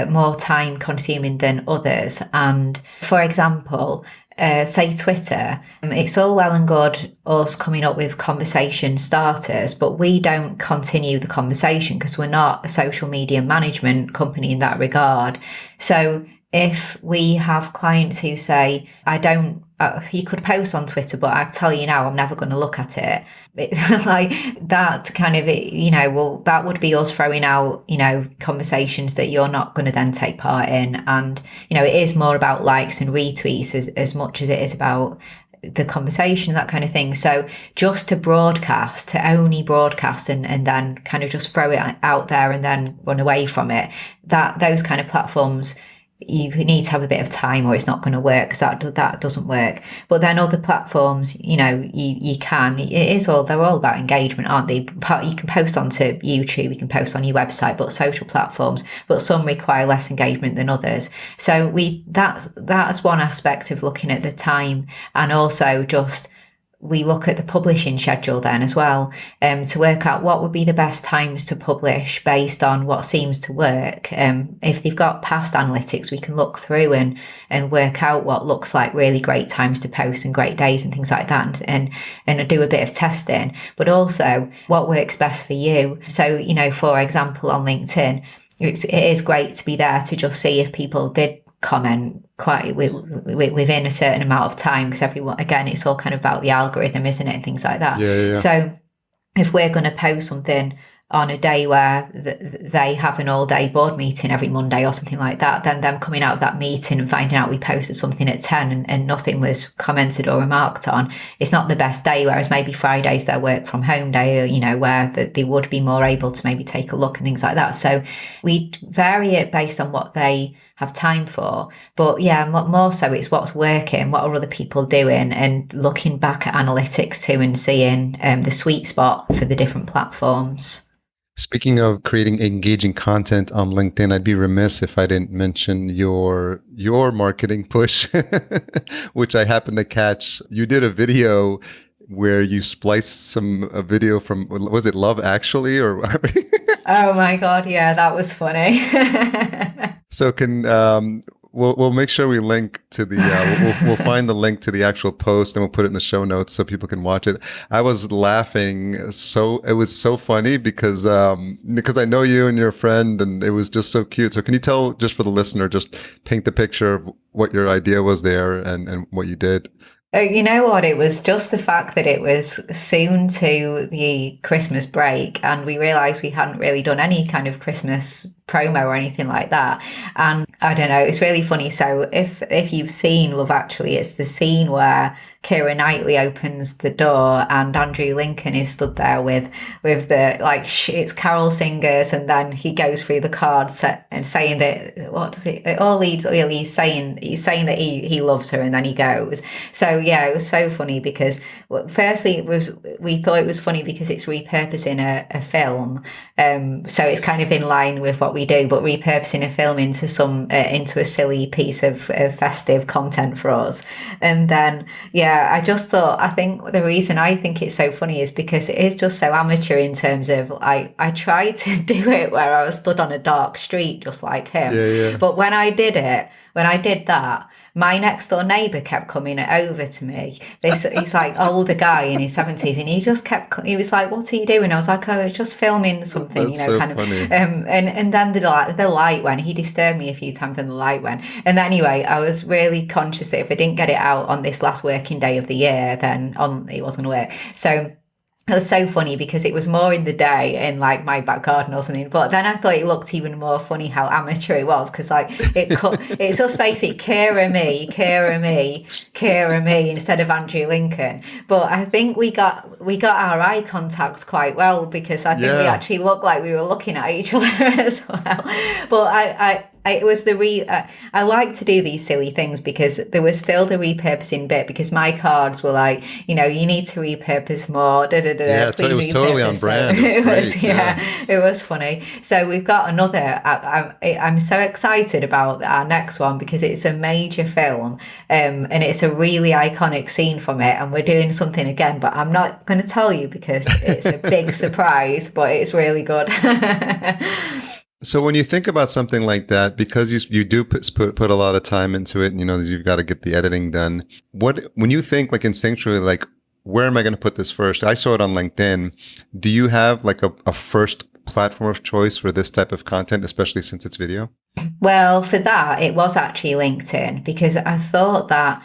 more time consuming than others. And for example, say Twitter, it's all well and good us coming up with conversation starters, but we don't continue the conversation because we're not a social media management company in that regard. So if we have clients who say, you could post on Twitter, but I tell you now, I'm never going to look at it. Like that kind of, that would be us throwing out, conversations that you're not going to then take part in. And, it is more about likes and retweets as much as it is about the conversation and that kind of thing. So just to only broadcast and then kind of just throw it out there and then run away from it, those kind of platforms, you need to have a bit of time or it's not going to work, because that doesn't work. But then other platforms, you can, they're all about engagement, aren't they? You can post onto YouTube, you can post on your website, but social platforms, but some require less engagement than others. So that's one aspect of looking at the time. And also just, we look at the publishing schedule then as well, to work out what would be the best times to publish based on what seems to work. If they've got past analytics, we can look through and work out what looks like really great times to post and great days and things like that, and do a bit of testing, but also what works best for you. So, for example, on LinkedIn, it is great to be there to just see if people did comment quite within a certain amount of time, because everyone, again, it's all kind of about the algorithm, isn't it, and things like that. Yeah. So if we're going to post something on a day where they have an all-day board meeting every Monday or something like that, then them coming out of that meeting and finding out we posted something at 10 and nothing was commented or remarked on, it's not the best day. Whereas maybe Friday's their work from home day, where they would be more able to maybe take a look and things like that. So we vary it based on what they have time for. But yeah, more so it's what's working, what are other people doing, and looking back at analytics too and seeing the sweet spot for the different platforms. Speaking of creating engaging content on LinkedIn, I'd be remiss if I didn't mention your marketing push, which I happened to catch. You did a video where you spliced a video from, was it Love Actually or? Oh my God, yeah, that was funny. So we'll make sure we link to the we'll find the link to the actual post and we'll put it in the show notes so people can watch it. I was laughing, it was so funny because I know you and your friend, and it was just so cute. So can you tell, just for the listener, just paint the picture of what your idea was there and what you did? You know what? It was just the fact that it was soon to the Christmas break, and we realised we hadn't really done any kind of Christmas promo or anything like that. And I don't know, it's really funny. So if you've seen Love Actually, it's the scene where Keira Knightley opens the door and Andrew Lincoln is stood there with the, it's carol singers, and then he goes through the cards and saying that, what does it all leads, he's saying that he loves her, and then he goes. So yeah, it was so funny because firstly we thought it was funny because it's repurposing a film, so it's kind of in line with what we do, but repurposing a film into a silly piece of festive content for us. And then I just thought, I think the reason I think it's so funny is because it is just so amateur in terms of, I tried to do it where I was stood on a dark street just like him. Yeah. But when I did that, my next door neighbour kept coming over to me. He's like older guy in his 70s, and he was like, "What are you doing?" I was like, "Oh, I was just filming something." That's so kind funny. of. And then the light went. He disturbed me a few times, and the light went. And anyway, I was really conscious that if I didn't get it out on this last working day of the year, then it wasn't going to work. So it was so funny because it was more in the day in like my back garden or something. But then I thought it looked even more funny how amateur it was, because it's just basically Keira me instead of Andrew Lincoln. But I think we got our eye contact quite well, because I think we actually looked like we were looking at each other as well. But it was I like to do these silly things because there was still the repurposing bit, because my cards were like, you need to repurpose more, Yeah, please it was repurpose. totally on brand. It was great. It was funny. So we've got another, I'm so excited about our next one because it's a major film, and it's a really iconic scene from it, and we're doing something again, but I'm not going to tell you because it's a big surprise, but it's really good. So when you think about something like that, because you do put a lot of time into it, and you've got to get the editing done. When you think like instinctually, like, where am I going to put this first? I saw it on LinkedIn. Do you have like a first platform of choice for this type of content, especially since it's video? Well, for that, it was actually LinkedIn, because I thought that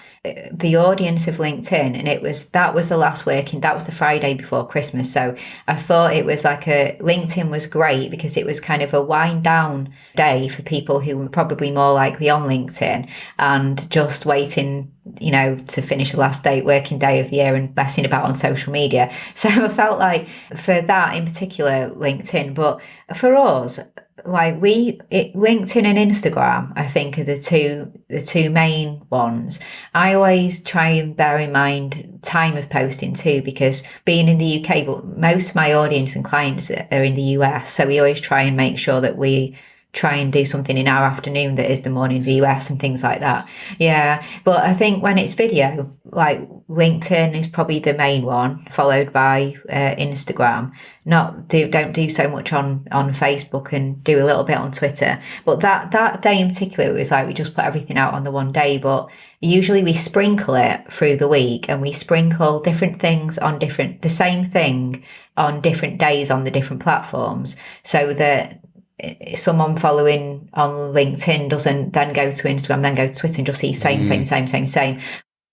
the audience of LinkedIn, and that was the Friday before Christmas. So I thought it was like LinkedIn was great because it was kind of a wind down day for people who were probably more likely on LinkedIn and just waiting, to finish the last working day of the year and messing about on social media. So I felt like for that in particular, LinkedIn, but for us, like LinkedIn and Instagram, I think are the two main ones. I always try and bear in mind time of posting too, because being in the UK, but most of my audience and clients are in the US, so we always try and make sure that we try and do something in our afternoon that is the morning of the US and things like that. Yeah, but I think when it's video, like LinkedIn is probably the main one, followed by Instagram. Don't do so much on Facebook, and do a little bit on Twitter. But that day in particular, it was like we just put everything out on the one day. But usually we sprinkle it through the week, and we sprinkle different things on the same thing on different days on the different platforms, so that someone following on LinkedIn doesn't then go to Instagram, then go to Twitter and just see same.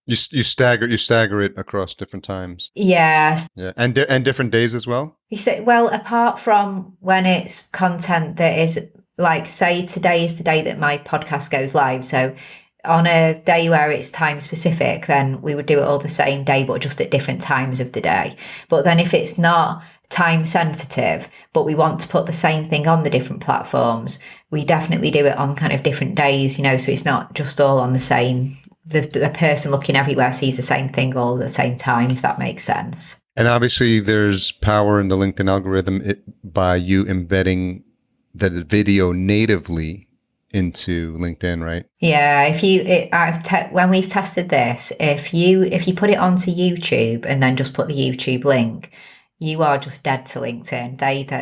You stagger it across different times. Yes. Yeah, and different days as well. You say, well, apart from when it's content that is like, say today is the day that my podcast goes live, so on a day where it's time specific, then we would do it all the same day, but just at different times of the day. But then if it's not time sensitive, but we want to put the same thing on the different platforms, we definitely do it on kind of different days, so it's not just all on the same. The person looking everywhere sees the same thing all at the same time, if that makes sense. And obviously there's power in the LinkedIn algorithm by you embedding the video natively into LinkedIn, right? Yeah, when we've tested this, if you put it onto YouTube and then just put the YouTube link, you are just dead to LinkedIn.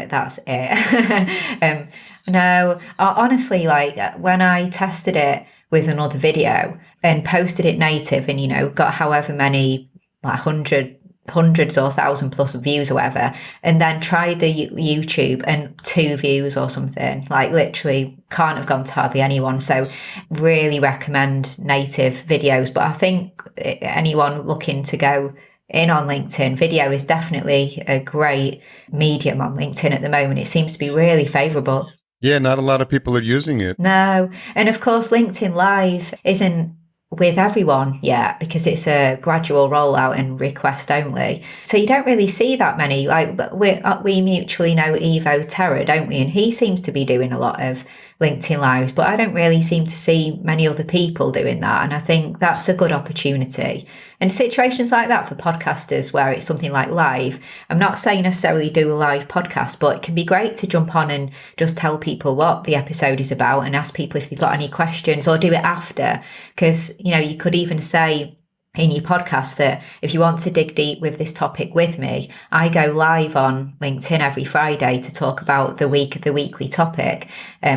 That's it. No, honestly, like when I tested it with another video and posted it native, and got however many, like hundreds or 1,000 plus views or whatever, and then tried the YouTube and 2 views or something, like literally can't have gone to hardly anyone. So really recommend native videos. But I think anyone looking to go in on LinkedIn, video is definitely a great medium on LinkedIn at the moment. It seems to be really favorable. Yeah, not a lot of people are using it. No. And of course, LinkedIn Live isn't with everyone yet, because it's a gradual rollout and request only. So you don't really see that many. Like, we mutually know Evo Terra, don't we? And he seems to be doing a lot of LinkedIn Lives, but I don't really seem to see many other people doing that. And I think that's a good opportunity. And situations like that for podcasters where it's something like live, I'm not saying necessarily do a live podcast, but it can be great to jump on and just tell people what the episode is about and ask people if they've got any questions, or do it after. Because, you could even say in your podcast that if you want to dig deep with this topic with me, I go live on LinkedIn every Friday to talk about the weekly topic.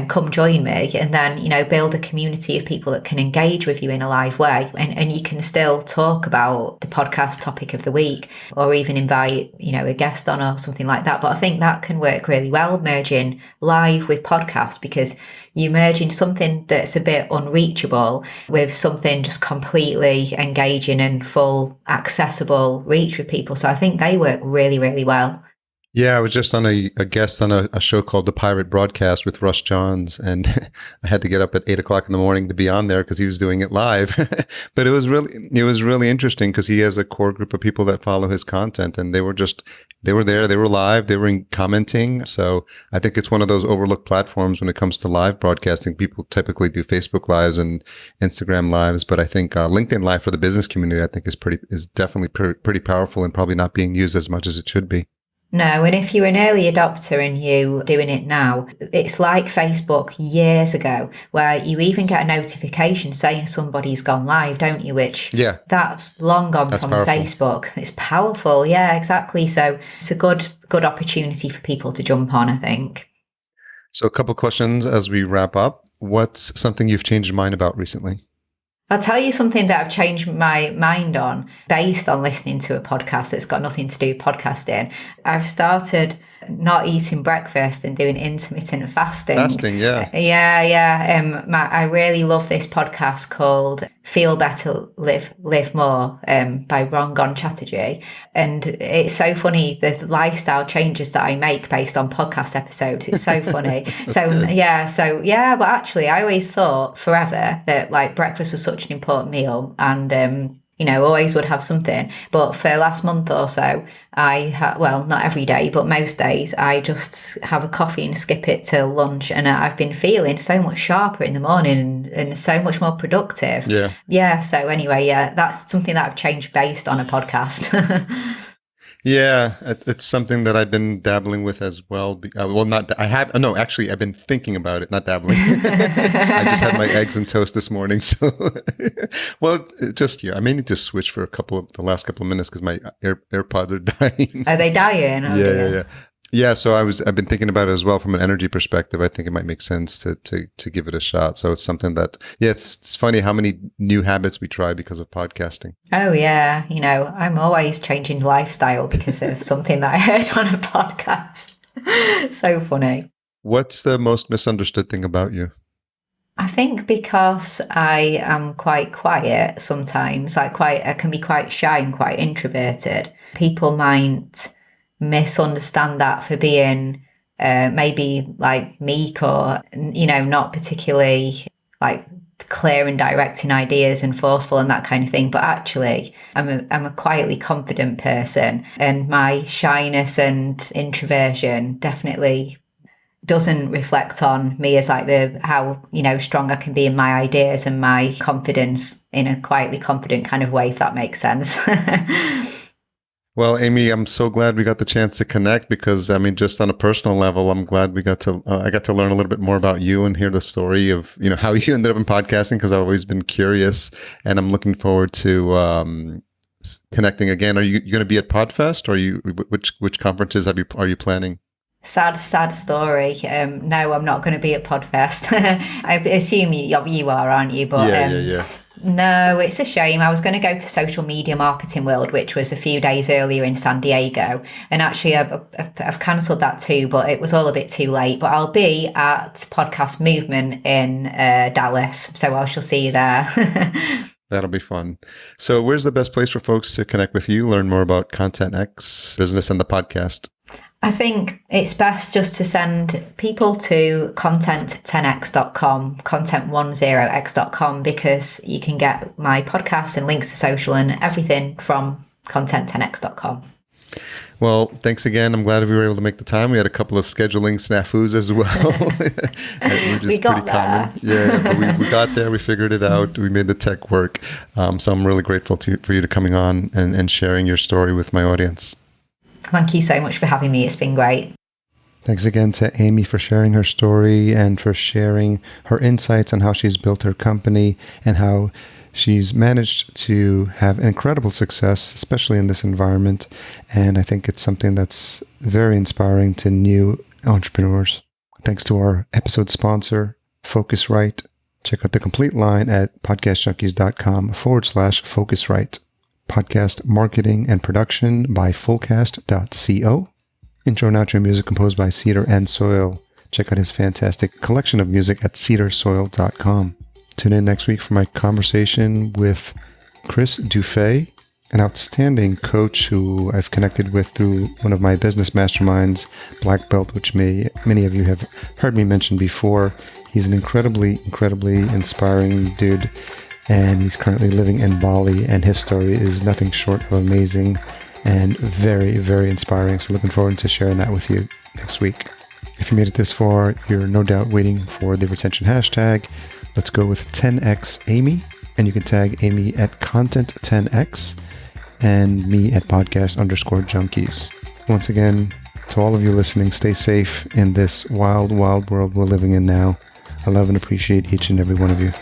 Come join me, and then, build a community of people that can engage with you in a live way. And you can still talk about the podcast topic of the week, or even invite, a guest on or something like that. But I think that can work really well, merging live with podcast, because you merging something that's a bit unreachable with something just completely engaging and full accessible reach with people. So I think they work really, really well. Yeah, I was just on a guest on a show called The Pirate Broadcast with Russ Johns, and I had to get up at 8 o'clock in the morning to be on there because he was doing it live. But it was really interesting because he has a core group of people that follow his content, and they were there, they were live, they were commenting. So I think it's one of those overlooked platforms when it comes to live broadcasting. People typically do Facebook lives and Instagram lives, but I think LinkedIn Live for the business community, I think is definitely pretty powerful and probably not being used as much as it should be. No, and if you're an early adopter and you doing it now, it's like Facebook years ago, where you even get a notification saying somebody's gone live, don't you? Which that's long gone from powerful. Facebook. It's powerful, yeah, exactly. So it's a good opportunity for people to jump on, I think. So a couple questions as we wrap up. What's something you've changed your mind about recently? I'll tell you something that I've changed my mind on based on listening to a podcast that's got nothing to do with podcasting. I've started not eating breakfast and doing intermittent fasting. Fasting, yeah. Yeah. I really love this podcast called Feel Better, Live More by Rangan Chatterjee. And it's so funny, the lifestyle changes that I make based on podcast episodes. It's so funny. But actually I always thought forever that like breakfast was such an important meal and always would have something. But for the last month or so, not every day, but most days, I just have a coffee and skip it till lunch. And I've been feeling so much sharper in the morning and so much more productive. Yeah. Yeah. So anyway, that's something that I've changed based on a podcast. Yeah, it's something that I've been dabbling with as well. I've been thinking about it, not dabbling. I just had my eggs and toast this morning. So, I may need to switch for the last couple of minutes because my AirPods are dying. Are they dying? Oh, yeah. Yeah, so I've been thinking about it as well from an energy perspective. I think it might make sense to give it a shot. So it's something that, it's funny how many new habits we try because of podcasting. Oh yeah, I'm always changing lifestyle because of something that I heard on a podcast. So funny. What's the most misunderstood thing about you? I think because I am quite quiet sometimes, I can be quite shy and quite introverted. People might misunderstand that for being maybe like meek or not particularly like clear and direct in ideas and forceful and that kind of thing, but actually I'm a quietly confident person, and my shyness and introversion definitely doesn't reflect on me as like how strong I can be in my ideas and my confidence in a quietly confident kind of way, if that makes sense. Well, Amy, I'm so glad we got the chance to connect because, just on a personal level, I'm glad I got to learn a little bit more about you and hear the story of, how you ended up in podcasting, because I've always been curious, and I'm looking forward to connecting again. Are you going to be at Podfest, or which conferences are you planning? Sad story. No, I'm not going to be at Podfest. I assume you are, aren't you? But yeah. No, it's a shame. I was going to go to Social Media Marketing World, which was a few days earlier in San Diego. And actually, I've cancelled that too, but it was all a bit too late. But I'll be at Podcast Movement in Dallas, so I shall see you there. That'll be fun. So where's the best place for folks to connect with you, learn more about Content X, business, and the podcast? I think it's best just to send people to content10x.com, content10x.com, because you can get my podcast and links to social and everything from content10x.com. Well, thanks again. I'm glad we were able to make the time. We had a couple of scheduling snafus as well. We got there. Yeah, but we got there. We figured it out. We made the tech work. So I'm really grateful for you to coming on and sharing your story with my audience. Thank you so much for having me. It's been great. Thanks again to Amy for sharing her story and for sharing her insights on how she's built her company and how she's managed to have incredible success, especially in this environment. And I think it's something that's very inspiring to new entrepreneurs. Thanks to our episode sponsor, Focusrite. Check out the complete line at podcastjunkies.com/Focusrite. Podcast marketing and production by fullcast.co. Intro and outro music composed by Cedar and Soil. Check out his fantastic collection of music at cedarsoil.com. Tune in next week for my conversation with Chris Dufay an outstanding coach who I've connected with through one of my business masterminds, Black Belt, which many of you have heard me mention before. He's an incredibly inspiring dude, and he's currently living in Bali, and his story is nothing short of amazing and very, very inspiring. So looking forward to sharing that with you next week. If you made it this far, you're no doubt waiting for the retention hashtag. Let's go with 10x Amy, and you can tag Amy at content10x and me at podcast_junkies. Once again, to all of you listening, stay safe in this wild, wild world we're living in now. I love and appreciate each and every one of you.